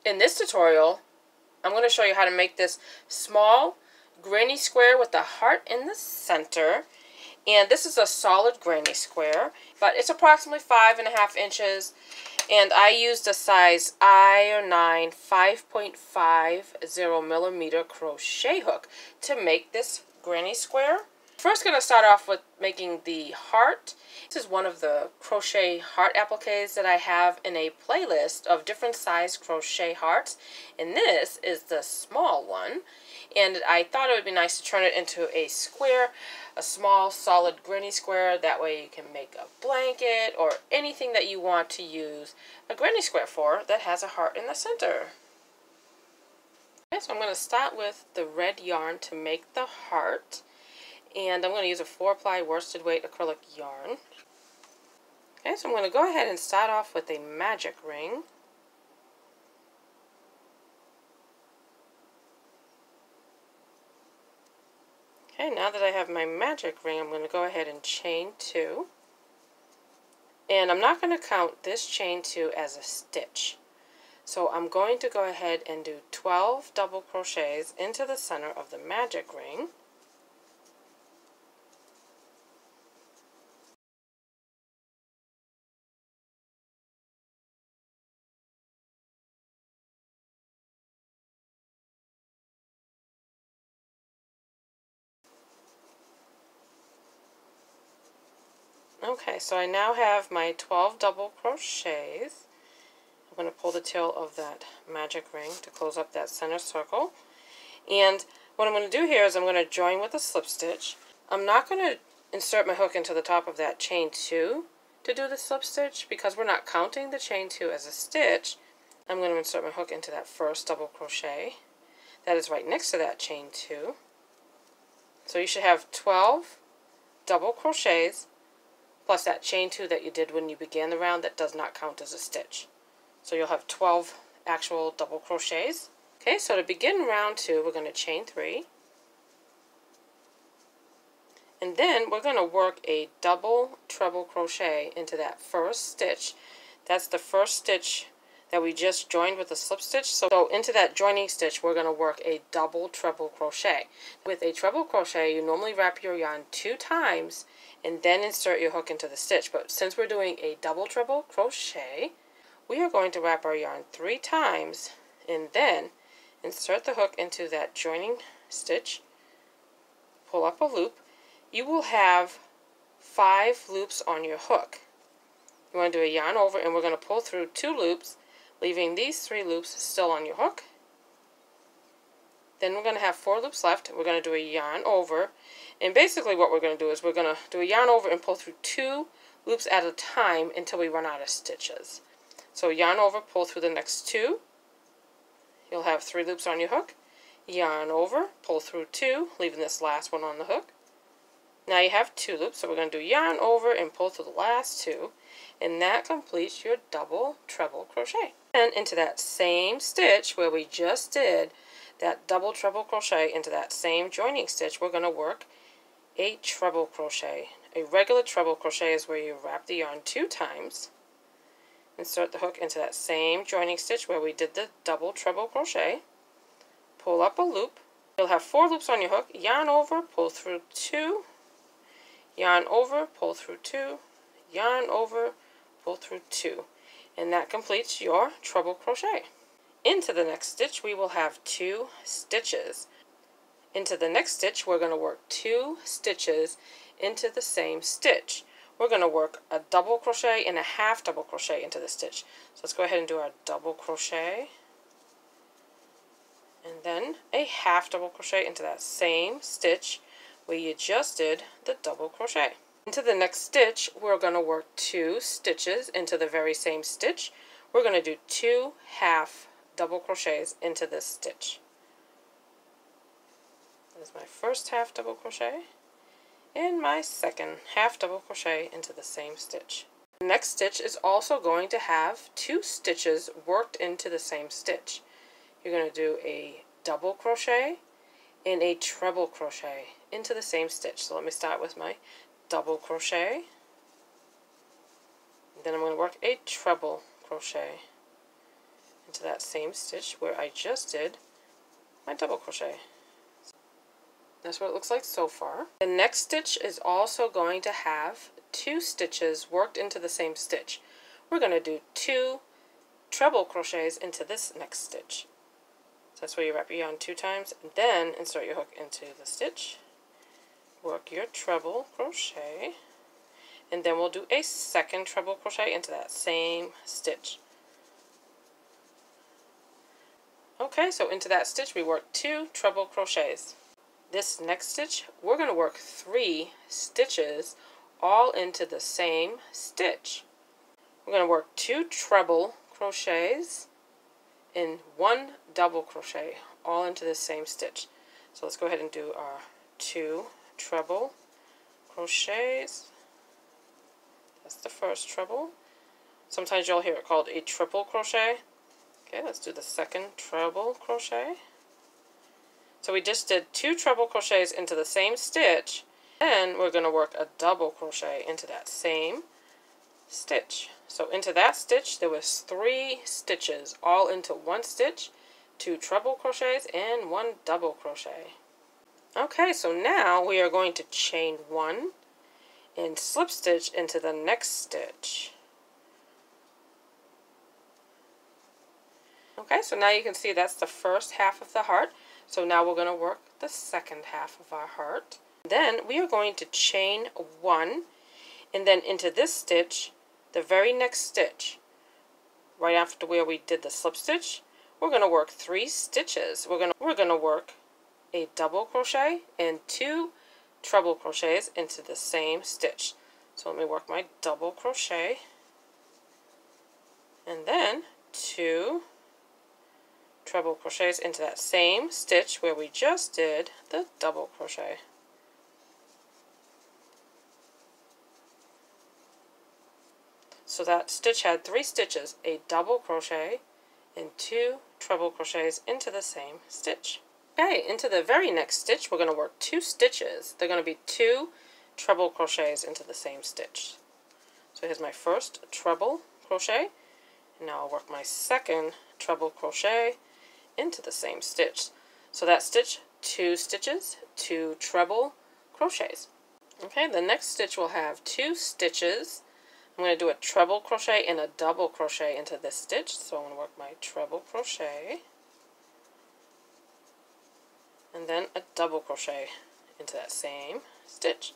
In this tutorial, I'm going to show you how to make this small granny square with a heart in the center. And this is a solid granny square, but it's approximately 5.5 inches. And I used a size I9 5.50 millimeter crochet hook to make this granny square. First, going to start off with making the heart. This is one of the crochet heart appliques that I have in a playlist of different size crochet hearts, and this is the small one. And I thought it would be nice to turn it into a square, a small solid granny square. That way you can make a blanket or anything that you want to use a granny square for that has a heart in the center. Okay, so I'm going to start with the red yarn to make the heart. And I'm going to use a 4-ply worsted weight acrylic yarn. Okay, so I'm going to go ahead and start off with a magic ring. Okay, now that I have my magic ring, I'm going to go ahead and chain 2. And I'm not going to count this chain 2 as a stitch. So I'm going to go ahead and do 12 double crochets into the center of the magic ring. Okay, so I now have my 12 double crochets. I'm going to pull the tail of that magic ring to close up that center circle. And what I'm going to do here is I'm going to join with a slip stitch. I'm not going to insert my hook into the top of that chain 2 to do the slip stitch because we're not counting the chain 2 as a stitch. I'm going to insert my hook into that first double crochet that is right next to that chain 2. So you should have 12 double crochets plus that chain 2 that you did when you began the round that does not count as a stitch. So you'll have 12 actual double crochets. Okay, so to begin round 2, we're going to chain 3. And then we're going to work a double treble crochet into that first stitch. That's the first stitch that we just joined with a slip stitch. So into that joining stitch, we're going to work a double treble crochet. With a treble crochet, you normally wrap your yarn 2 times and then insert your hook into the stitch. But since we're doing a double treble crochet, we are going to wrap our yarn 3 times and then insert the hook into that joining stitch, pull up a loop. You will have 5 loops on your hook. You want to do a yarn over, and we're going to pull through 2 loops, leaving these 3 loops still on your hook. Then we're going to have 4 loops left. We're going to do a yarn over, and basically what we're going to do is we're going to do a yarn over and pull through 2 loops at a time until we run out of stitches. So yarn over, pull through the next 2. You'll have 3 loops on your hook. Yarn over, pull through 2, leaving this last one on the hook. Now you have 2 loops, so we're going to do yarn over and pull through the last 2, and that completes your double treble crochet. And into that same stitch where we just did that double treble crochet, into that same joining stitch, we're going to work a treble crochet. A regular treble crochet is where you wrap the yarn 2 times, insert the hook into that same joining stitch where we did the double treble crochet, pull up a loop. You'll have 4 loops on your hook, yarn over, pull through 2, yarn over, pull through 2, yarn over, pull through 2, and that completes your treble crochet. Into the next stitch we will have 2 stitches. Into the next stitch we're going to work 2 stitches into the same stitch. We're going to work a double crochet and a half double crochet into the stitch. So let's go ahead and do our double crochet and then a half double crochet into that same stitch where you just did the double crochet. Into the next stitch we're going to work 2 stitches into the very same stitch. We're going to do 2 half double crochets into this stitch. That is my first half double crochet and my second half double crochet into the same stitch. The next stitch is also going to have 2 stitches worked into the same stitch. You're going to do a double crochet and a treble crochet into the same stitch. So let me start with my double crochet, then I'm going to work a treble crochet into that same stitch where I just did my double crochet. That's what it looks like so far. The next stitch is also going to have 2 stitches worked into the same stitch. We're going to do 2 treble crochets into this next stitch. So that's where you wrap your yarn 2 times and then insert your hook into the stitch. Work your treble crochet, and then we'll do a second treble crochet into that same stitch. Okay, so into that stitch we work 2 treble crochets. This next stitch, we're going to work 3 stitches all into the same stitch. We're going to work 2 treble crochets and 1 double crochet all into the same stitch. So let's go ahead and do our 2 treble crochets. That's the first treble. Sometimes you'll hear it called a triple crochet. Okay, let's do the second treble crochet. So we just did 2 treble crochets into the same stitch, and we're going to work a double crochet into that same stitch. So into that stitch there was 3 stitches all into one stitch, 2 treble crochets and 1 double crochet. Okay, so now we are going to chain 1 and slip stitch into the next stitch. Okay, so now you can see that's the first half of the heart. So now we're going to work the second half of our heart. Then we are going to chain 1 and then into this stitch, the very next stitch, right after where we did the slip stitch, we're going to work 3 stitches. We're going to work a double crochet and 2 treble crochets into the same stitch. So let me work my double crochet and then 2 treble crochets into that same stitch where we just did the double crochet. So that stitch had 3 stitches, a double crochet and 2 treble crochets into the same stitch. Okay, into the very next stitch we're going to work 2 stitches. They're going to be 2 treble crochets into the same stitch. So here's my first treble crochet, and now I'll work my second treble crochet into the same stitch. So that stitch, 2 stitches, 2 treble crochets. Okay, the next stitch will have 2 stitches. I'm going to do a treble crochet and a double crochet into this stitch. So I'm going to work my treble crochet and then a double crochet into that same stitch.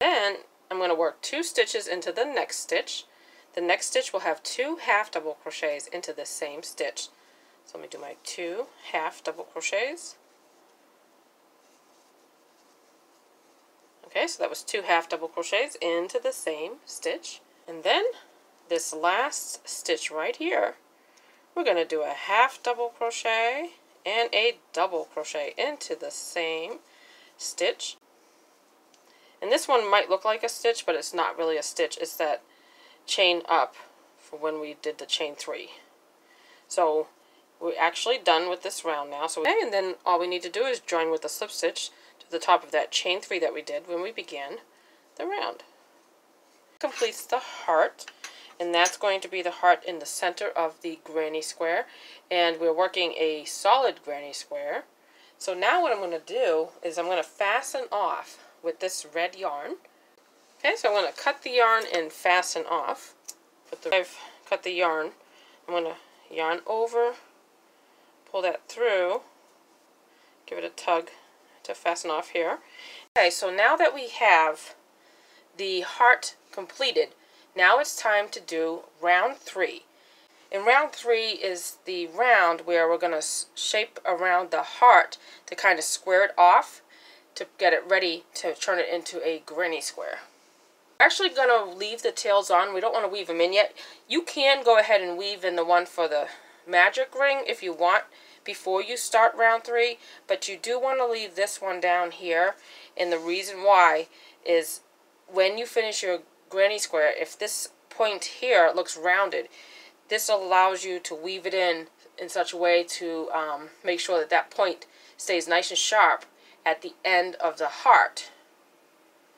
Then I'm going to work 2 stitches into the next stitch. The next stitch will have 2 half double crochets into the same stitch. So let me do my 2 half double crochets. Okay, so that was 2 half double crochets into the same stitch. And then this last stitch right here, we're going to do a half double crochet and a double crochet into the same stitch. And this one might look like a stitch, but it's not really a stitch. It's that chain up for when we did the chain 3. So we're actually done with this round now. So and then all we need to do is join with the slip stitch to the top of that chain 3 that we did when we began the round. Completes the heart, and that's going to be the heart in the center of the granny square, and we're working a solid granny square. So now what I'm going to do is I'm going to fasten off with this red yarn. Okay, so I'm going to cut the yarn and fasten off. I've cut the yarn. I'm going to yarn over, pull that through, give it a tug to fasten off here. Okay, so now that we have the heart completed, now it's time to do round 3. And round 3 is the round where we're going to shape around the heart to kind of square it off to get it ready to turn it into a granny square. We're actually going to leave the tails on. We don't want to weave them in yet. You can go ahead and weave in the one for the magic ring if you want before you start round 3, but you do want to leave this one down here, and the reason why is when you finish your granny square, if this point here looks rounded, this allows you to weave it in such a way to make sure that that point stays nice and sharp at the end of the heart.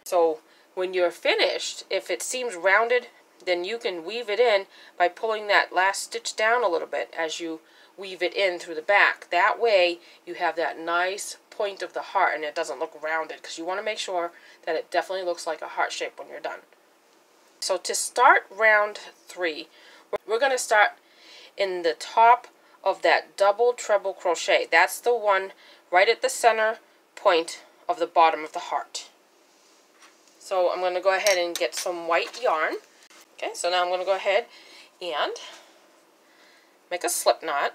So when you're finished, if it seems rounded, then you can weave it in by pulling that last stitch down a little bit as you weave it in through the back. That way you have that nice point of the heart and it doesn't look rounded, because you want to make sure that it definitely looks like a heart shape when you're done. So to start round 3, we're going to start in the top of that double treble crochet. That's the one right at the center point of the bottom of the heart. So I'm going to go ahead and get some white yarn. Okay, so now I'm going to go ahead and make a slip knot.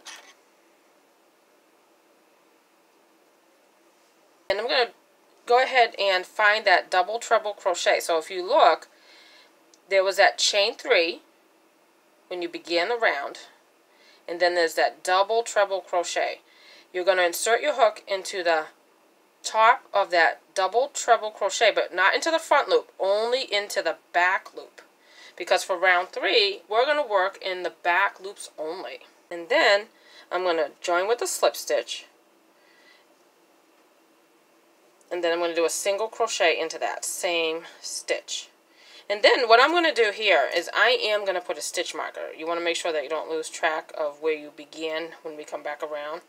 And I'm going to go ahead and find that double treble crochet. So if you look, there was that chain 3 when you began the round, and then there's that double treble crochet. You're going to insert your hook into the top of that double treble crochet, but not into the front loop, only into the back loop, because for round 3 we're going to work in the back loops only. And then I'm going to join with a slip stitch, and then I'm going to do a single crochet into that same stitch. And then what I'm going to do here is I am going to put a stitch marker. You want to make sure that you don't lose track of where you began when we come back around.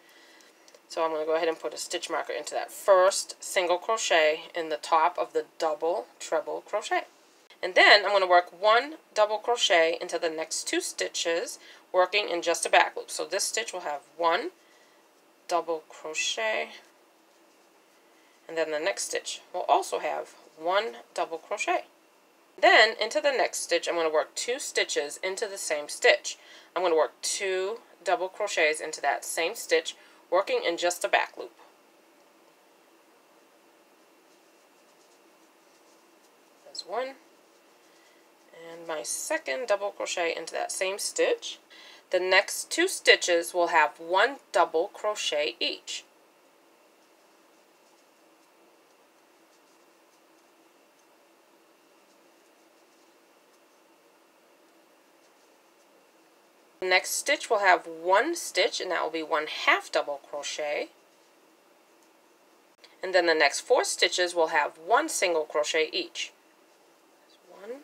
So I'm going to go ahead and put a stitch marker into that first single crochet in the top of the double treble crochet. And then I'm going to work 1 double crochet into the next 2 stitches, working in just a back loop. So this stitch will have 1 double crochet, and then the next stitch will also have 1 double crochet. Then into the next stitch I'm going to work 2 stitches into the same stitch. I'm going to work 2 double crochets into that same stitch, working in just a back loop. There's 1, and my second double crochet into that same stitch. The next 2 stitches will have 1 double crochet each. The next stitch will have 1 stitch, and that will be 1/2 double crochet. And then the next 4 stitches will have 1 single crochet each. 1,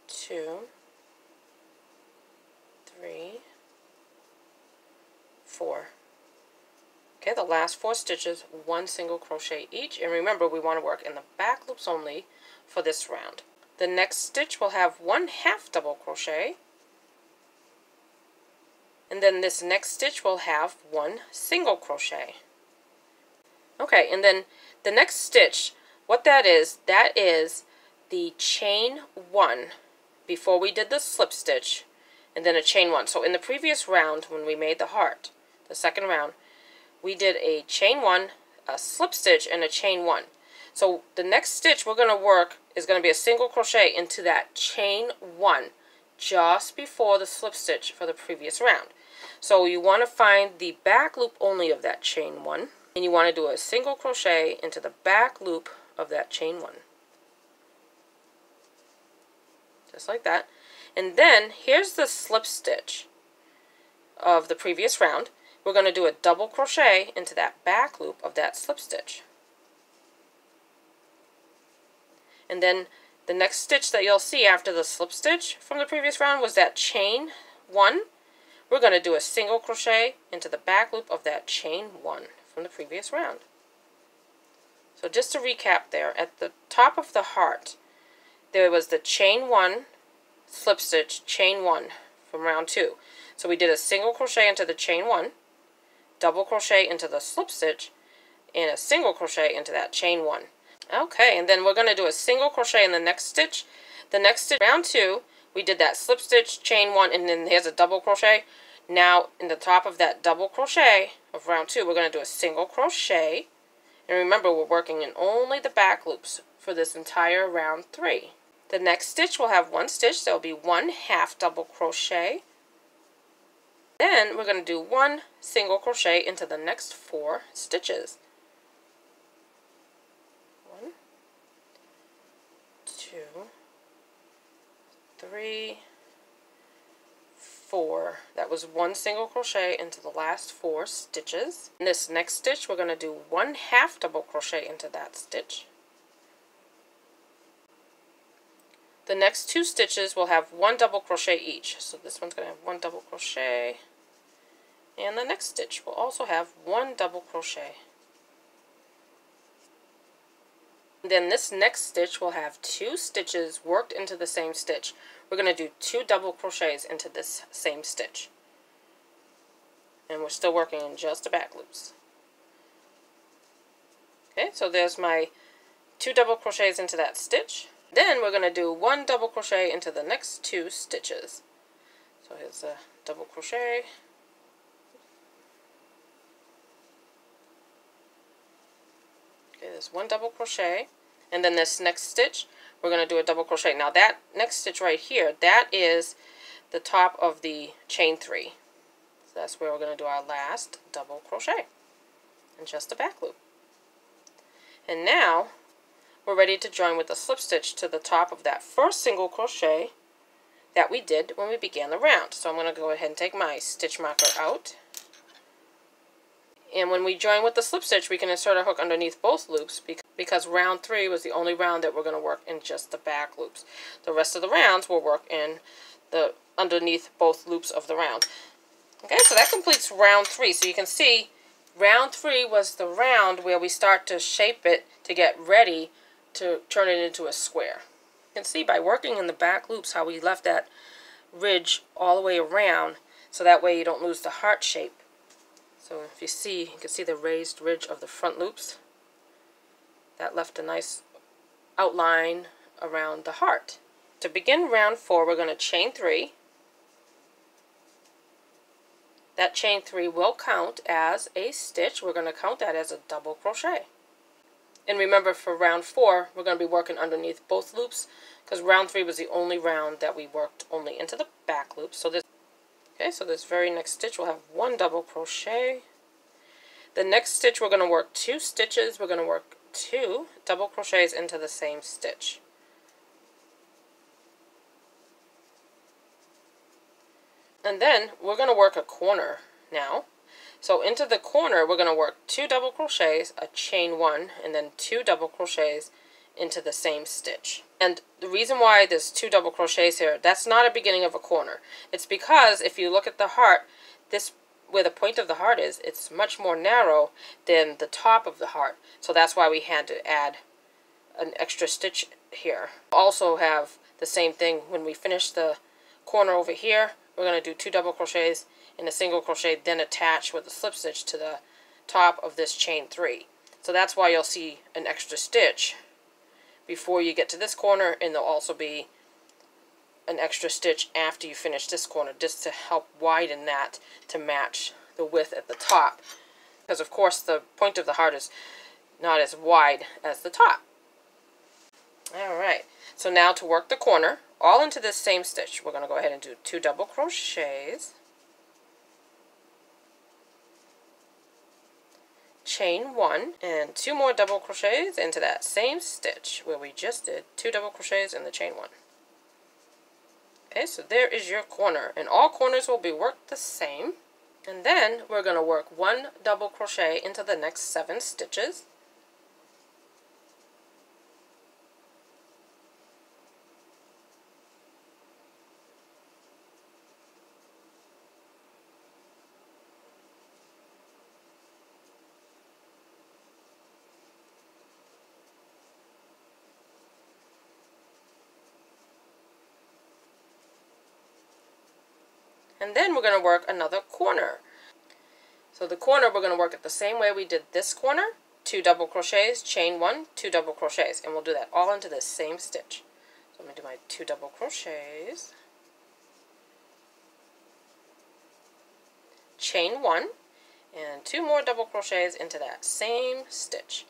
2, 3, 4. Okay, the last 4 stitches, 1 single crochet each. And remember, we want to work in the back loops only for this round. The next stitch will have 1/2 double crochet. And then this next stitch will have 1 single crochet. Okay, and then the next stitch, what that is the chain 1 before we did the slip stitch, and then a chain 1. So in the previous round when we made the heart, the second round, we did a chain 1, a slip stitch, and a chain 1. So the next stitch we're going to work is going to be a single crochet into that chain 1 just before the slip stitch for the previous round. So you want to find the back loop only of that chain 1, and you want to do a single crochet into the back loop of that chain 1. Just like that. And then here's the slip stitch of the previous round. We're going to do a double crochet into that back loop of that slip stitch. And then the next stitch that you'll see after the slip stitch from the previous round was that chain 1. We're going to do a single crochet into the back loop of that chain 1 from the previous round. So just to recap there, at the top of the heart, there was the chain 1, slip stitch, chain 1 from round 2. So we did a single crochet into the chain 1, double crochet into the slip stitch, and a single crochet into that chain 1. Okay, and then we're going to do a single crochet in the next stitch. The next stitch, round 2, we did that slip stitch, chain 1, and then here's a double crochet. Now, in the top of that double crochet of round 2, we're going to do a single crochet. And remember, we're working in only the back loops for this entire round 3. The next stitch will have 1 stitch. There will be 1/2 double crochet. Then we're going to do 1 single crochet into the next 4 stitches. 1, 2, 3, 4. That was 1 single crochet into the last 4 stitches. In this next stitch, we're going to do 1/2 double crochet into that stitch. The next 2 stitches will have 1 double crochet each. So this one's going to have 1 double crochet, and the next stitch will also have 1 double crochet. Then this next stitch will have 2 stitches worked into the same stitch. We're going to do 2 double crochets into this same stitch. And we're still working in just the back loops. Okay, so there's my 2 double crochets into that stitch. Then we're going to do 1 double crochet into the next 2 stitches. So here's a double crochet. Okay, there's 1 double crochet. And then this next stitch, we're going to do a double crochet. Now that next stitch right here, that is the top of the chain 3. So that's where we're going to do our last double crochet. And just a back loop. And now we're ready to join with the slip stitch to the top of that first single crochet that we did when we began the round. So I'm going to go ahead and take my stitch marker out. And when we join with the slip stitch, we can insert our hook underneath both loops because round 3 was the only round that we're going to work in just the back loops. The rest of the rounds will work in the underneath both loops of the round. Okay, so that completes round 3. So you can see round 3 was the round where we start to shape it to get ready to turn it into a square. You can see by working in the back loops how we left that ridge all the way around, so that way you don't lose the heart shape. So if you see, you can see the raised ridge of the front loops. That left a nice outline around the heart. To begin round 4, we're going to chain 3. That chain 3 will count as a stitch. We're going to count that as a double crochet. And remember, for round 4, we're going to be working underneath both loops because round 3 was the only round that we worked only into the back loop. So this very next stitch will have 1 double crochet. The next stitch we're going to work 2 stitches. We're going to work 2 double crochets into the same stitch. And then we're going to work a corner now. So into the corner we're going to work 2 double crochets, a chain 1, and then 2 double crochets into the same stitch. And the reason why there's 2 double crochets here, that's not a beginning of a corner. It's because if you look at the heart, this where the point of the heart is, it's much more narrow than the top of the heart. So that's why we had to add an extra stitch here. Also have the same thing when we finish the corner over here. We're going to do 2 double crochets in a single crochet, then attach with a slip stitch to the top of this chain 3. So that's why you'll see an extra stitch before you get to this corner, and there'll also be an extra stitch after you finish this corner, just to help widen that to match the width at the top. Because of course the point of the heart is not as wide as the top. Alright, so now to work the corner, all into this same stitch, we're going to go ahead and do 2 double crochets, chain 1, and 2 more double crochets into that same stitch where we just did 2 double crochets in the chain 1. Okay, so there is your corner, and all corners will be worked the same. And then we're going to work 1 double crochet into the next 7 stitches. And then we're going to work another corner. So the corner we're going to work it the same way we did this corner. 2 double crochets, chain 1, 2 double crochets. And we'll do that all into the same stitch. So I'm going to do my 2 double crochets, chain 1, and 2 more double crochets into that same stitch.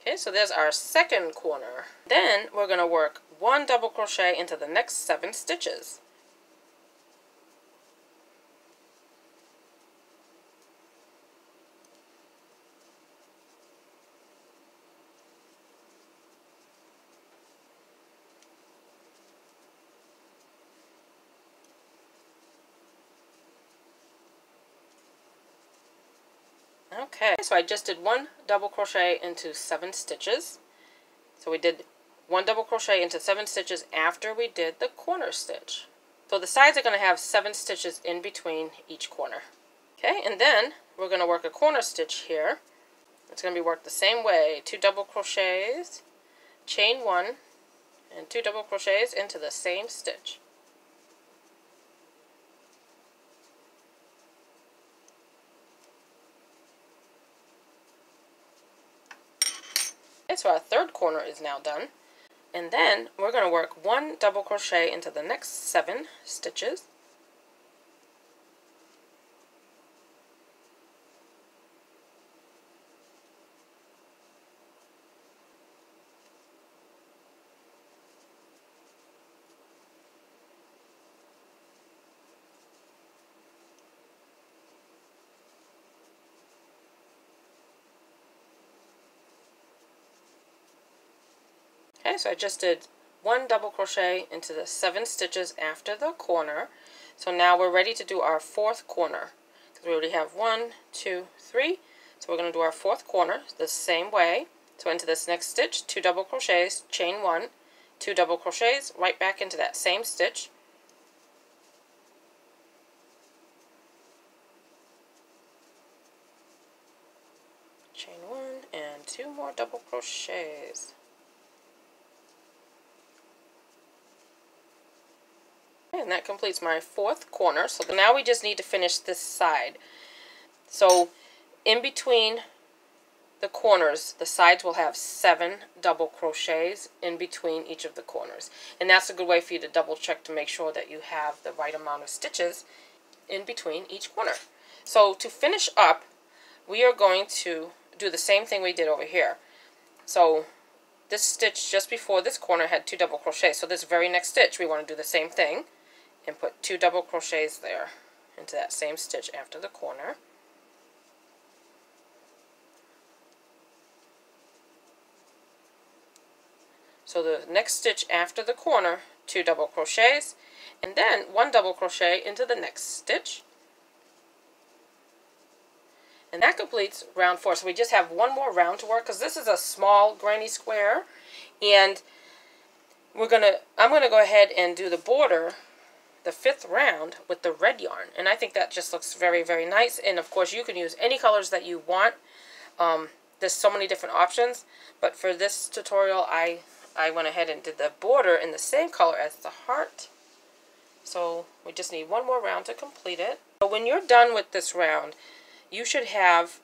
Okay, so there's our second corner. Then we're going to work 1 double crochet into the next 7 stitches. Okay, so I just did 1 double crochet into 7 stitches. So we did 1 double crochet into 7 stitches after we did the corner stitch. So the sides are going to have 7 stitches in between each corner. Okay, and then we're going to work a corner stitch here. It's going to be worked the same way. 2 double crochets, chain 1, and 2 double crochets into the same stitch. Okay, so our third corner is now done. And then we're going to work 1 double crochet into the next 7 stitches. Okay, so I just did 1 double crochet into the 7 stitches after the corner. So now we're ready to do our 4th corner, because we already have 1, 2, 3. So we're going to do our 4th corner the same way. So into this next stitch, 2 double crochets, chain 1, 2 double crochets, right back into that same stitch. Chain 1 and 2 more double crochets. And that completes my 4th corner. So now we just need to finish this side. So in between the corners, the sides will have 7 double crochets in between each of the corners. And that's a good way for you to double check to make sure that you have the right amount of stitches in between each corner. So to finish up, we are going to do the same thing we did over here. So this stitch just before this corner had 2 double crochets. So this very next stitch, we want to do the same thing and put 2 double crochets there into that same stitch after the corner. So the next stitch after the corner, 2 double crochets, and then 1 double crochet into the next stitch. And that completes round 4. So we just have one more round to work, because this is a small granny square, and I'm gonna go ahead and do the border, the 5th round, with the red yarn, and I think that just looks very, very nice. And of course you can use any colors that you want. There's so many different options, but for this tutorial I went ahead and did the border in the same color as the heart. So we just need one more round to complete it. So when you're done with this round, you should have,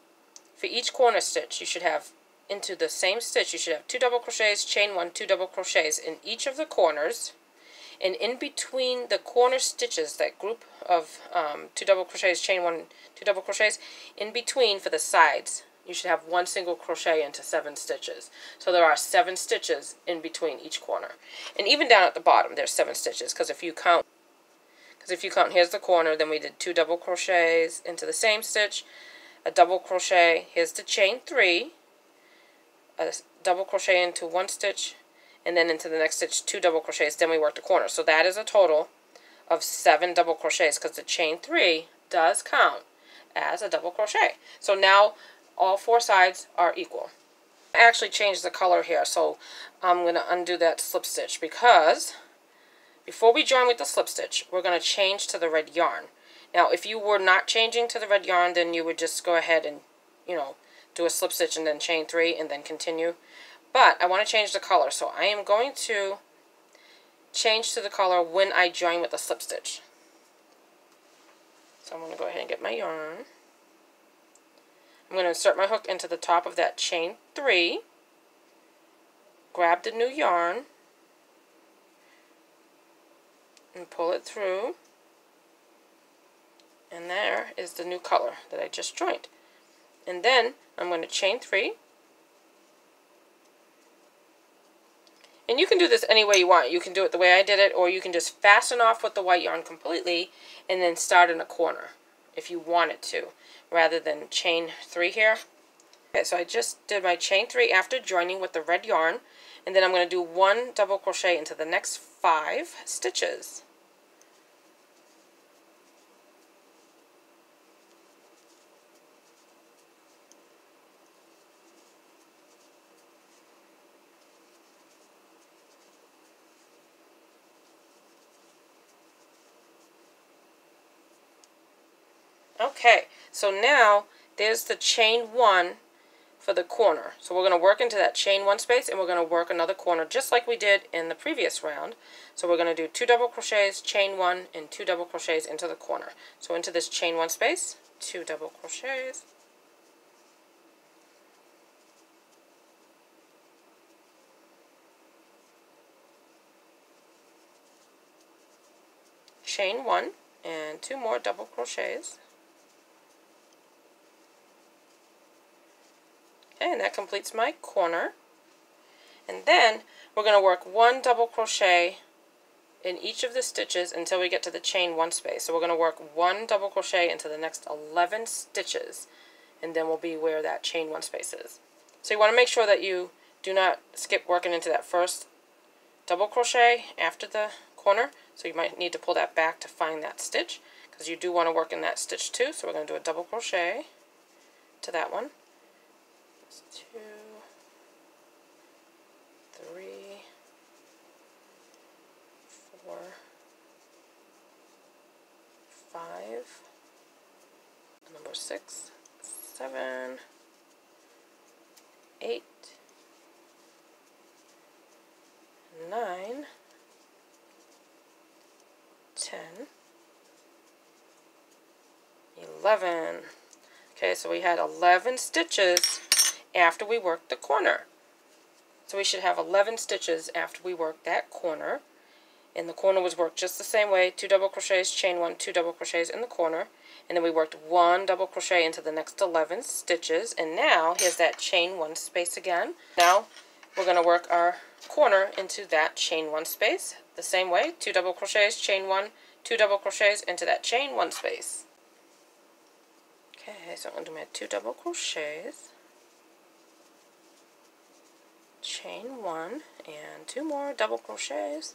for each corner stitch, you should have into the same stitch, you should have 2 double crochets, chain 1, 2 double crochets in each of the corners. And in between the corner stitches, that group of 2 double crochets, chain 1, 2 double crochets, in between for the sides, you should have 1 single crochet into 7 stitches. So there are 7 stitches in between each corner. And even down at the bottom, there's 7 stitches, because if you count, here's the corner, then we did 2 double crochets into the same stitch, a double crochet, here's the chain 3, a double crochet into 1 stitch, and then into the next stitch 2 double crochets, then we work the corner. So that is a total of 7 double crochets, because the chain 3 does count as a double crochet. So now all 4 sides are equal. I actually changed the color here, so I'm going to undo that slip stitch, because before we join with the slip stitch, we're going to change to the red yarn. Now if you were not changing to the red yarn, then you would just go ahead and, do a slip stitch and then chain 3 and then continue. But I want to change the color, so I am going to change to the color when I join with the slip stitch. So I'm going to go ahead and get my yarn. I'm going to insert my hook into the top of that chain 3, grab the new yarn, and pull it through. And there is the new color that I just joined. And then I'm going to chain 3. And you can do this any way you want. You can do it the way I did it, or you can just fasten off with the white yarn completely and then start in a corner if you wanted to, rather than chain 3 here. Okay, so I just did my chain 3 after joining with the red yarn, and then I'm going to do 1 double crochet into the next 5 stitches. Okay, so now there's the chain 1 for the corner. So we're going to work into that chain 1 space, and we're going to work another corner just like we did in the previous round. So we're going to do 2 double crochets, chain 1, and 2 double crochets into the corner. So into this chain 1 space, 2 double crochets, chain 1, and 2 more double crochets. Okay, and that completes my corner. And then we're going to work 1 double crochet in each of the stitches until we get to the chain 1 space. So we're going to work 1 double crochet into the next 11 stitches, and then we'll be where that chain 1 space is. So you want to make sure that you do not skip working into that first double crochet after the corner. So you might need to pull that back to find that stitch, because you do want to work in that stitch too. So we're going to do a double crochet to that one. 2, 3, 4, 5, number 6, 7, 8, 9, 10, 11. Okay, so we had 11 stitches after we worked the corner. So we should have 11 stitches after we worked that corner. And the corner was worked just the same way. 2 double crochets, chain 1, 2 double crochets in the corner. And then we worked 1 double crochet into the next 11 stitches. And now, here's that chain 1 space again. Now, we're going to work our corner into that chain 1 space. The same way, 2 double crochets, chain 1, 2 double crochets into that chain 1 space. Okay, so I'm going to do my 2 double crochets, chain 1, and 2 more double crochets.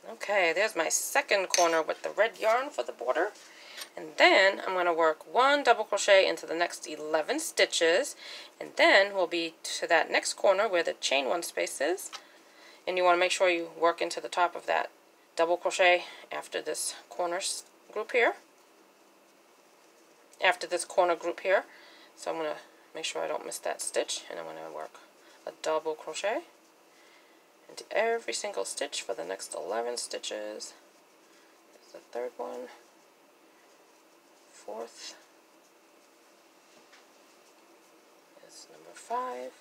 Okay, there's my second corner with the red yarn for the border. And then I'm going to work 1 double crochet into the next 11 stitches, and then we'll be to that next corner where the chain 1 space is. And you want to make sure you work into the top of that double crochet after this corner group here. After this corner group here. So I'm going to make sure I don't miss that stitch, and I'm going to work a double crochet into every single stitch for the next 11 stitches. There's the third one, fourth, is number 5,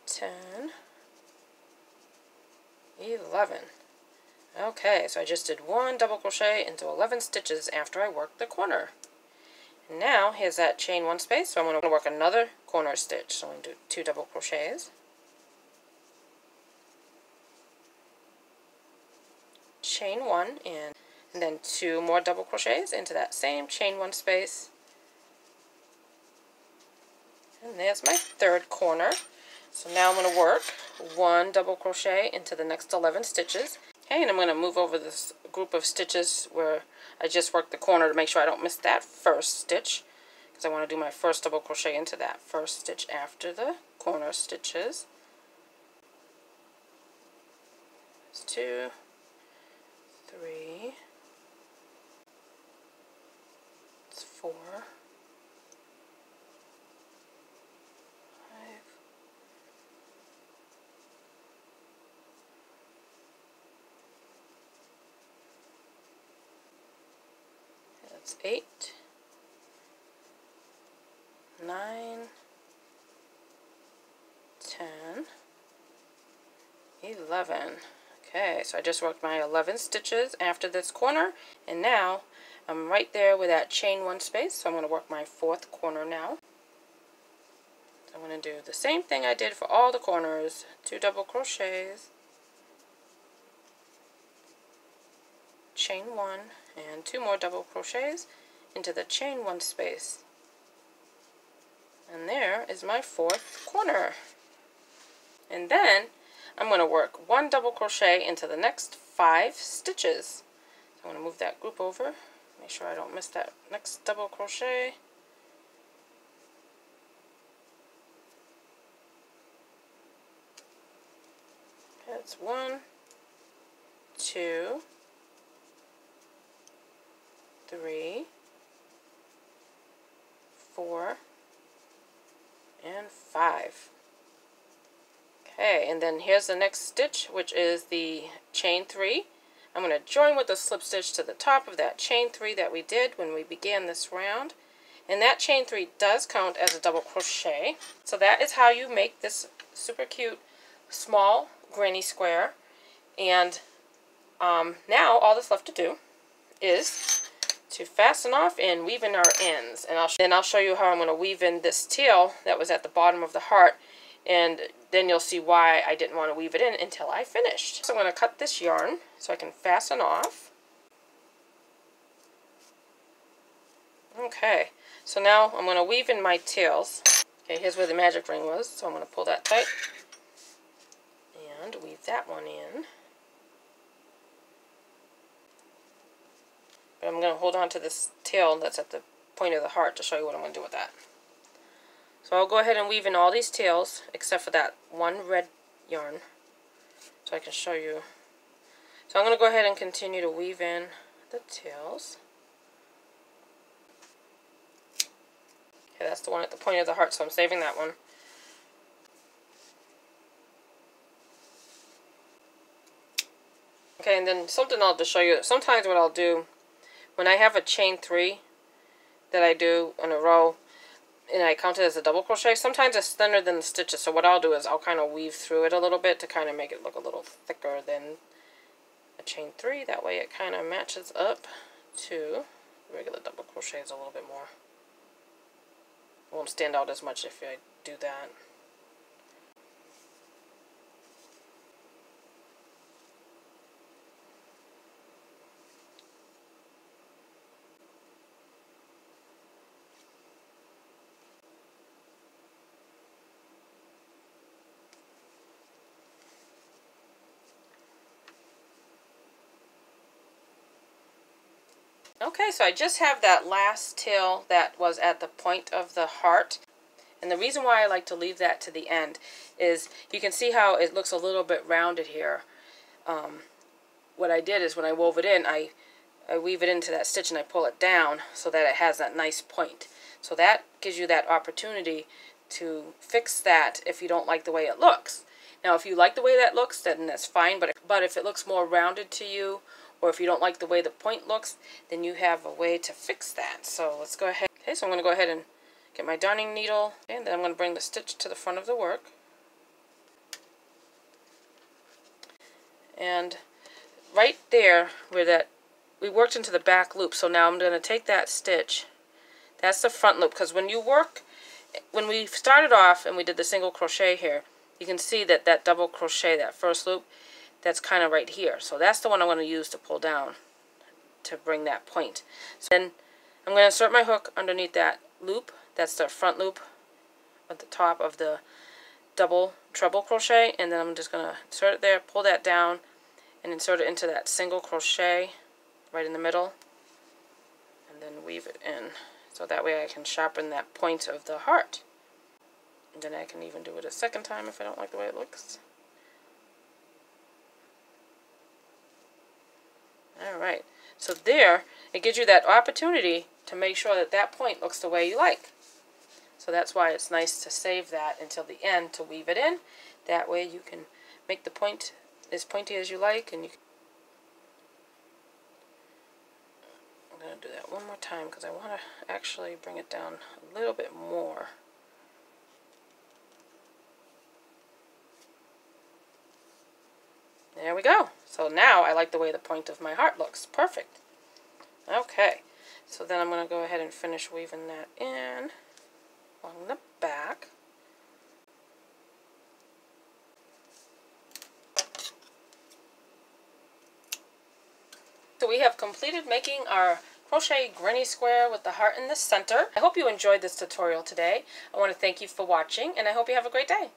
ten, 11. Okay, so I just did 1 double crochet into 11 stitches after I worked the corner. And now, here's that chain 1 space, so I'm going to work another corner stitch. So I'm going to do 2 double crochets, chain 1, and then 2 more double crochets into that same chain 1 space. And there's my third corner. So now I'm going to work 1 double crochet into the next 11 stitches. Okay, and I'm going to move over this group of stitches where I just worked the corner to make sure I don't miss that first stitch, because I want to do my first double crochet into that first stitch after the corner stitches. That's 2, 3, it's 4, 5, 8, 9, 10, 11. Okay, so I just worked my 11 stitches after this corner, and now I'm right there with that chain 1 space, so I'm going to work my 4th corner now. I'm going to do the same thing I did for all the corners, 2 double crochets, chain 1, and 2 more double crochets into the chain 1 space. And there is my 4th corner. And then I'm going to work 1 double crochet into the next 5 stitches. So I'm going to move that group over Make sure I don't miss that next double crochet. That's 1, 2, 3, 4, and 5. Okay, and then here's the next stitch, which is the chain 3. I'm going to join with a slip stitch to the top of that chain 3 that we did when we began this round. And that chain 3 does count as a double crochet. So that is how you make this super cute small granny square. And now all that's left to do is to fasten off and weave in our ends. And then I'll show you how I'm going to weave in this tail that was at the bottom of the heart. And then you'll see why I didn't want to weave it in until I finished. So I'm going to cut this yarn so I can fasten off. Okay, so now I'm going to weave in my tails. Okay, here's where the magic ring was, so I'm going to pull that tight and weave that one in. But I'm going to hold on to this tail that's at the point of the heart to show you what I'm going to do with that. So I'll go ahead and weave in all these tails except for that one red yarn so I can show you. So I'm going to go ahead and continue to weave in the tails. Okay, that's the one at the point of the heart, so I'm saving that one. Okay, and then something I'll just show you. Sometimes what I'll do, when I have a chain 3 that I do in a row, and I count it as a double crochet, sometimes it's thinner than the stitches. So what I'll do is I'll kind of weave through it a little bit to kind of make it look a little thicker than a chain 3. That way it kind of matches up to regular double crochets a little bit more. It won't stand out as much if I do that. Okay, so I just have that last tail that was at the point of the heart. And the reason why I like to leave that to the end is you can see how it looks a little bit rounded here. What I did is when I wove it in, I weave it into that stitch and I pull it down so that it has that nice point. So that gives you that opportunity to fix that if you don't like the way it looks. Now if you like the way that looks, then that's fine, but if it looks more rounded to you, or if you don't like the way the point looks, then you have a way to fix that. So let's go ahead. Okay, so I'm going to go ahead and get my darning needle, and then I'm going to bring the stitch to the front of the work. And right there where that we worked into the back loop, so now I'm going to take that stitch. That's the front loop, because when you work, when we started off and we did the single crochet here, you can see that that double crochet, that first loop, that's kind of right here. So that's the one I'm going to use to pull down to bring that point. So then I'm going to insert my hook underneath that loop. That's the front loop at the top of the double treble crochet, and then I'm just going to insert it there, pull that down, and insert it into that single crochet right in the middle, and then weave it in. So that way I can sharpen that point of the heart. And then I can even do it a second time if I don't like the way it looks. Alright, so there, it gives you that opportunity to make sure that that point looks the way you like. So that's why it's nice to save that until the end to weave it in. That way you can make the point as pointy as you like. And you can... I'm going to do that one more time because I want to actually bring it down a little bit more. There we go. So now I like the way the point of my heart looks. Perfect. Okay. So then I'm going to go ahead and finish weaving that in along the back. So we have completed making our crochet granny square with the heart in the center. I hope you enjoyed this tutorial today. I want to thank you for watching, and I hope you have a great day.